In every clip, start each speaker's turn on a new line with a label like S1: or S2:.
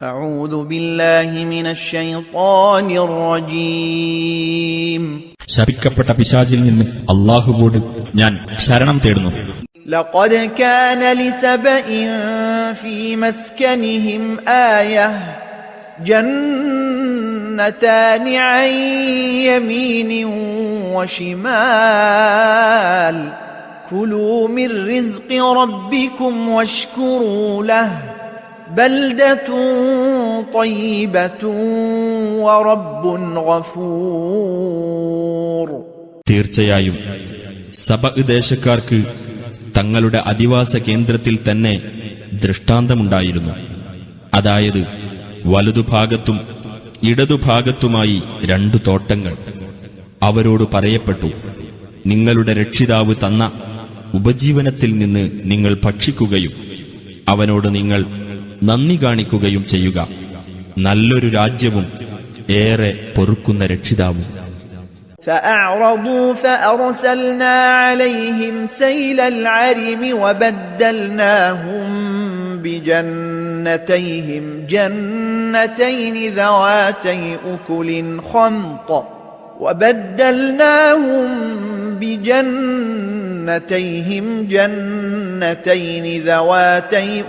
S1: أعوذ بالله من الشيطان الرجيم.
S2: ശപിക്കപ്പെട്ട പിശാചിൽ നിന്ന് അല്ലാഹുവോട് ഞാൻ ശരണം തേടുന്നു.
S1: لقد كان لسبإ في مسكنهم آية جنتان عن يمين وشمال كلوا من رزق ربكم واشكروا له بلدة طيبة ورب غفور.
S3: തീർച്ചയായും സബഅ് ദേശക്കാർക്ക് തങ്ങളുടെ അധിവാസ കേന്ദ്രത്തിൽ തന്നെ ദൃഷ്ടാന്തമുണ്ടായിരുന്നു. അതായത് വലതുഭാഗത്തും ഇടതുഭാഗത്തുമായി 2 തോട്ടങ്ങൾ. അവരോട് പറയപ്പെട്ടു, നിങ്ങളുടെ രക്ഷിതാവ് തന്ന ഉപജീവനത്തിൽ നിന്ന് നിങ്ങൾ ഭക്ഷിക്കുകയും അവനോട് നിങ്ങൾ നന്ദി കാണിക്കുകയും ചെയ്യുക. നല്ലൊരു രാജ്യവും ഏറെ പൊറുക്കുന്ന രക്ഷിതാവും.
S1: فأعرضوا فأرسلنا عليهم سيل العرم وبدلناهم بجنتيهم جنتين ذواتي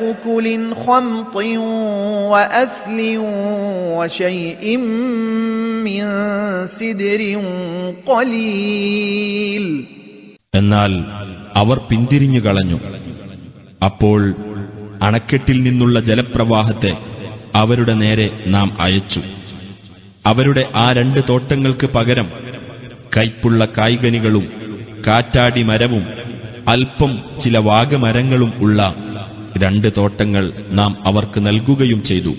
S1: أكل خمط وأثل وشيء من سدر قليل.
S3: എന്നാൽ അവർ പിന്തിരിഞ്ഞു കളഞ്ഞു. അപ്പോൾ അണക്കെട്ടിൽ നിന്നുള്ള ജലപ്രവാഹത്തെ അവരുടെ നേരെ നാം അയച്ചു. അവരുടെ ആ 2 തോട്ടങ്ങൾക്ക് പകരം കൈപ്പുള്ള കായ്കനികളും കാറ്റാടി മരവും അല്പം ചില വാഗമരങ്ങളും ഉള്ള 2 തോട്ടങ്ങൾ നാം അവർക്ക് നൽകുകയും ചെയ്തു.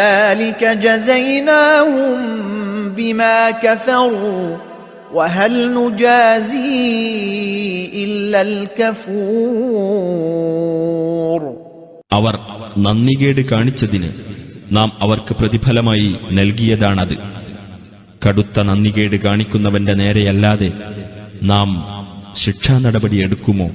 S1: ذلك جزيناهم بما كفروا وهل نجازي إلا الكفور.
S3: അവർ നന്ദികേട് കാണിച്ചതിന് നാം അവർക്ക് പ്രതിഫലമായി നൽകിയതാണത്. കടുത്ത നന്ദികേട് കാണിക്കുന്നവന്റെ നേരെയല്ലാതെ നാം ശിക്ഷാ നടപടി എടുക്കുമോ?